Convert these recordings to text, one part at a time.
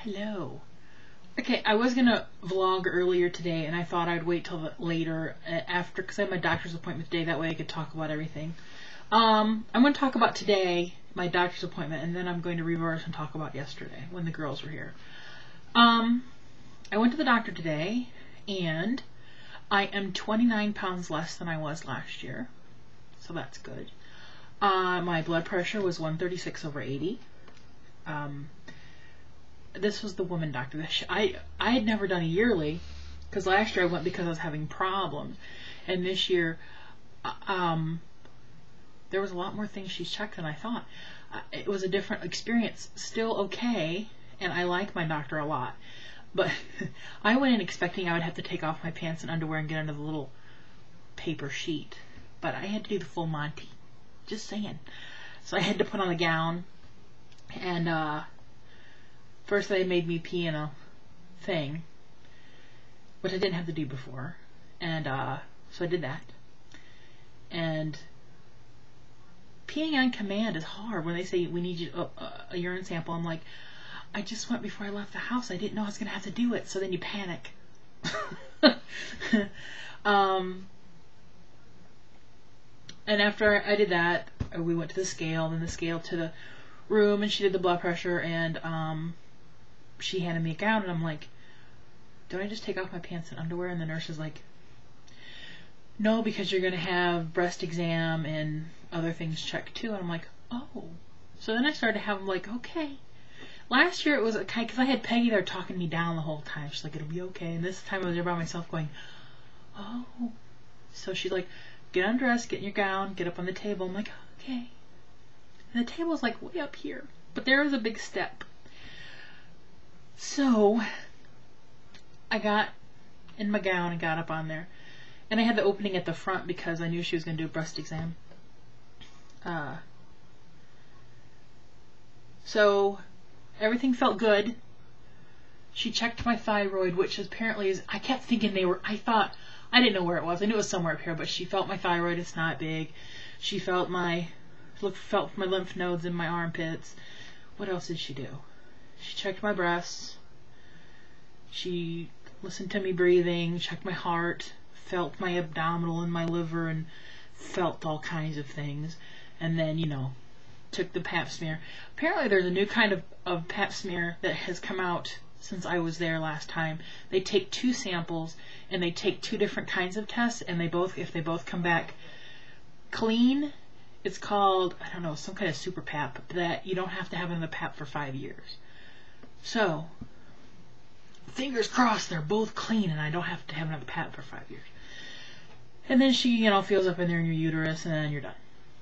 Hello. Okay, I was gonna vlog earlier today, and I thought I'd wait till later after, because I have my doctor's appointment today. That way I could talk about everything. I'm going to talk about today, my doctor's appointment, and then I'm going to reverse and talk about yesterday when the girls were here. I went to the doctor today, and I am 29 pounds less than I was last year, so that's good. My blood pressure was 136/80. This was the woman doctor. I had never done a yearly, because last year I went because I was having problems, and this year there was a lot more things she checked than I thought. It was a different experience. Still okay, and I like my doctor a lot, but I went in expecting I would have to take off my pants and underwear and get under the little paper sheet, but I had to do the full Monty. Just saying. So I had to put on a gown, and first they made me pee in a thing, which I didn't have to do before, and so I did that. And peeing on command is hard. When they say we need you a urine sample, I'm like, I just went before I left the house. I didn't know I was gonna have to do it. So then you panic. And after I did that, we went to the scale, then the scale to the room, and she did the blood pressure, and she handed me a gown, and I'm like, don't I just take off my pants and underwear? And the nurse is like, no, because you're going to have breast exam and other things checked too. And I'm like, oh. So then I started to have them like, okay. Last year it was okay, because I had Peggy there talking me down the whole time. She's like, it'll be okay. And this time I was there by myself going, oh. So she's like, get undressed, get in your gown, get up on the table. I'm like, okay. And the table's like way up here, but there was a big step. So I got in my gown and got up on there, and I had the opening at the front because I knew she was going to do a breast exam. So everything felt good. She checked my thyroid, which apparently is, I kept thinking I didn't know where it was. I knew it was somewhere up here, but she felt my thyroid. It's not big. She felt my lymph nodes in my armpits. What else did she do? She checked my breasts. She listened to me breathing, checked my heart, felt my abdominal and my liver, and felt all kinds of things. And then, took the pap smear. Apparently there's a new kind of pap smear that has come out since I was there last time. They take 2 samples, and they take 2 different kinds of tests, and if they both come back clean, it's called, I don't know, some kind of super pap that you don't have to have in the pap for 5 years. So, fingers crossed they're both clean and I don't have to have another pap for 5 years. And then she, feels up in there in your uterus, and then you're done.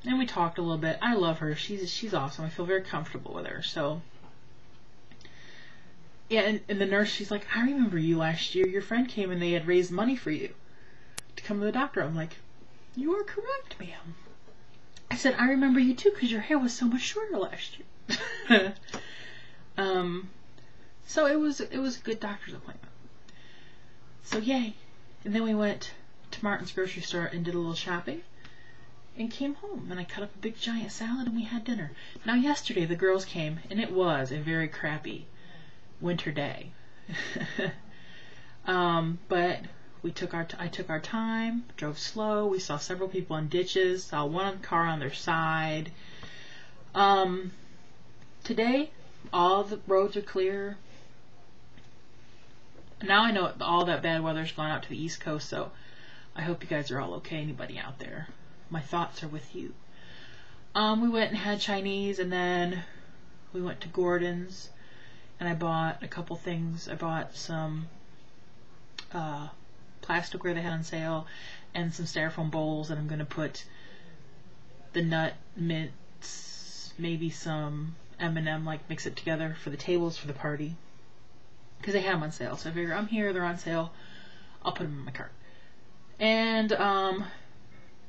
And we talked a little bit. I love her. She's awesome. I feel very comfortable with her. So, yeah, and the nurse, she's like, I remember you last year. Your friend came and they had raised money for you to come to the doctor. I'm like, you are correct, ma'am. I said, I remember you too, because your hair was so much shorter last year. So it was a good doctor's appointment. So yay. And then we went to Martin's grocery store and did a little shopping and came home, and I cut up a big giant salad and we had dinner. Now yesterday the girls came, and it was a very crappy winter day. But I took our time, drove slow. We saw several people in ditches, saw one car on their side. Today all the roads are clear. Now I know all that bad weather's gone out to the East Coast, so I hope you guys are all okay. Anybody out there? My thoughts are with you. We went and had Chinese, and then we went to Gordon's, and I bought a couple things. I bought some plasticware they had on sale and some styrofoam bowls, and I'm going to put the nut mints, maybe some M&M, like mix it together for the tables for the party, because they had them on sale. So I figure I'm here, they're on sale, I'll put them in my cart. And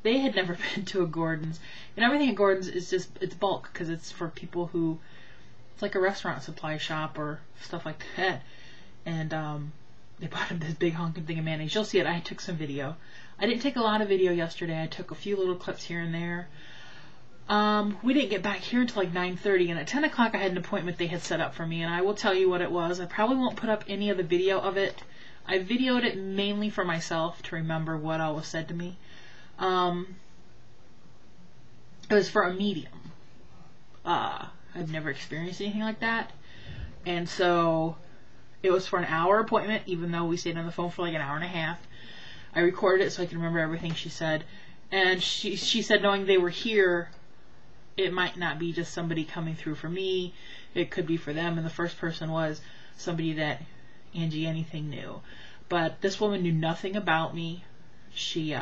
they had never been to a Gordon's, and everything at Gordon's is just, it's bulk, because it's for people who, it's like a restaurant supply shop or stuff like that. And they bought him this big honking thing of mayonnaise. You'll see it. I took some video. I didn't take a lot of video yesterday. I took a few little clips here and there. We didn't get back here until like 9:30, and at 10 o'clock I had an appointment they had set up for me, and I will tell you what it was. I probably won't put up any of the video of it. I videoed it mainly for myself to remember what all was said to me. It was for a medium. I've never experienced anything like that, and so it was for an hour appointment, even though we stayed on the phone for like an hour and a half. I recorded it so I can remember everything she said, and she said knowing they were here, it might not be just somebody coming through for me, it could be for them, and the first person was somebody that Angie anything knew. But this woman knew nothing about me. She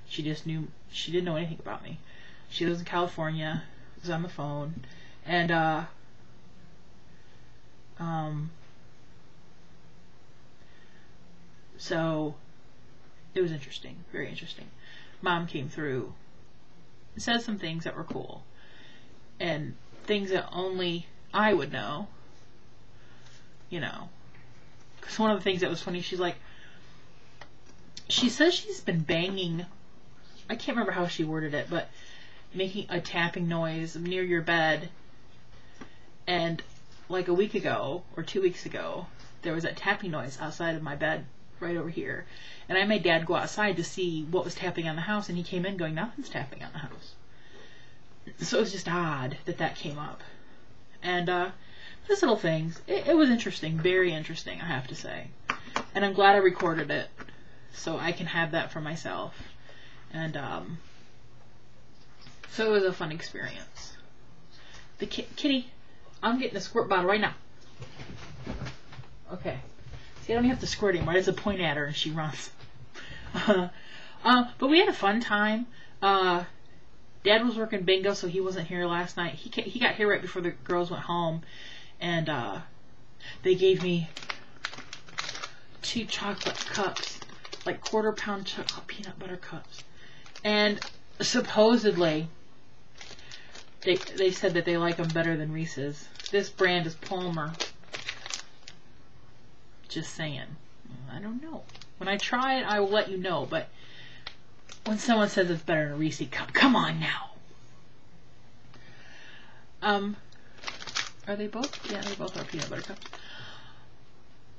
just knew, she didn't know anything about me. She lives in California, was on the phone, and so it was interesting, very interesting. Mom came through and said some things that were cool, and things that only I would know, you know. Because one of the things that was funny, she's like, she says she's been banging, I can't remember how she worded it, but making a tapping noise near your bed, and like a week ago or 2 weeks ago there was that tapping noise outside of my bed right over here, and I made Dad go outside to see what was tapping on the house, and he came in going, nothing's tapping on the house. So it was just odd that that came up, and those little things, it was interesting, very interesting, I have to say, and I'm glad I recorded it so I can have that for myself. And so it was a fun experience. The kitty, I'm getting a squirt bottle right now. Okay. See, I don't have to squirt anymore. I just point at her and she runs. But we had a fun time. Dad was working bingo, so he wasn't here last night. He got here right before the girls went home, and they gave me 2 chocolate cups, like quarter-pound chocolate peanut butter cups. And supposedly, they said that they like them better than Reese's. This brand is Palmer. Just saying. I don't know. When I try it, I will let you know. But when someone says it's better than a Reese cup, come on now. Are they both? Yeah, they both are peanut butter cups.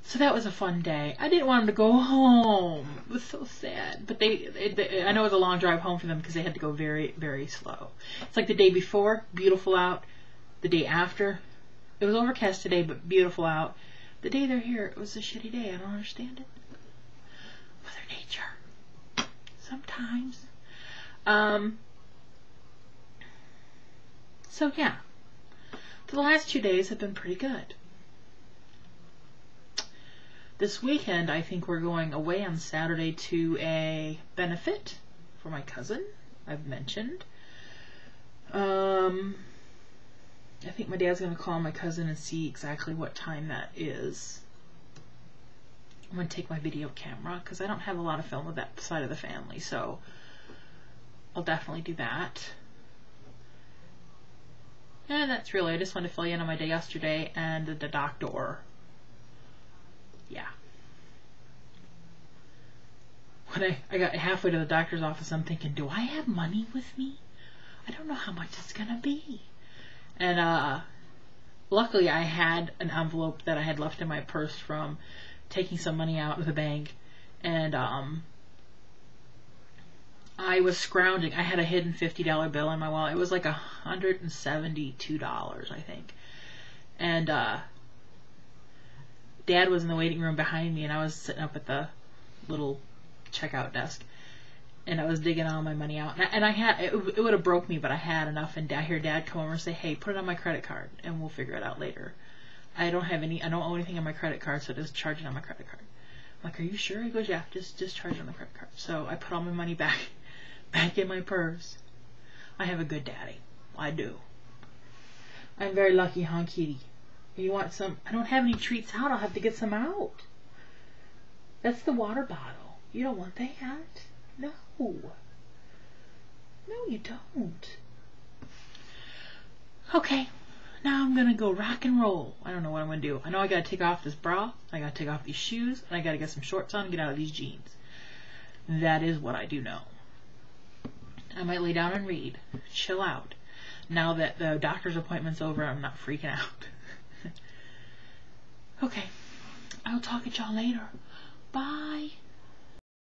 So that was a fun day. I didn't want them to go home. It was so sad. But I know it was a long drive home for them because they had to go very, very slow. It's like the day before, beautiful out. The day after, it was overcast today, but beautiful out. The day they're here, it was a shitty day. I don't understand it. Mother Nature. Sometimes. So yeah. So the last 2 days have been pretty good. This weekend, I think we're going away on Saturday to a benefit for my cousin, I've mentioned. I think my dad's going to call my cousin and see exactly what time that is. I'm going to take my video camera, because I don't have a lot of film of that side of the family, so I'll definitely do that. And that's really, I just wanted to fill you in on my day yesterday and the doctor. Yeah. When I got halfway to the doctor's office, I'm thinking, do I have money with me? I don't know how much it's gonna be. And luckily I had an envelope that I had left in my purse from taking some money out of the bank, and I was scrounging. I had a hidden $50 bill in my wallet. It was like $172, I think. And Dad was in the waiting room behind me, and I was sitting up at the little checkout desk, and I was digging all my money out. And I had, it would have broke me, but I had enough. And I hear Dad come over and say, "Hey, put it on my credit card, and we'll figure it out later. I don't owe anything on my credit card, so just charge it on my credit card." I'm like, "Are you sure?" He goes, "Yeah, just charge it on the credit card." So I put all my money back in my purse. I have a good daddy. I do. I'm very lucky, huh, kitty? You want some? I don't have any treats out. I'll have to get some out. That's the water bottle. You don't want that? No. No, you don't. Okay. Now I'm going to go rock and roll. I don't know what I'm going to do. I know I got to take off this bra. I got to take off these shoes. And I got to get some shorts on and get out of these jeans. That is what I do know. I might lay down and read. Chill out. Now that the doctor's appointment's over, I'm not freaking out. Okay. I'll talk at y'all later. Bye.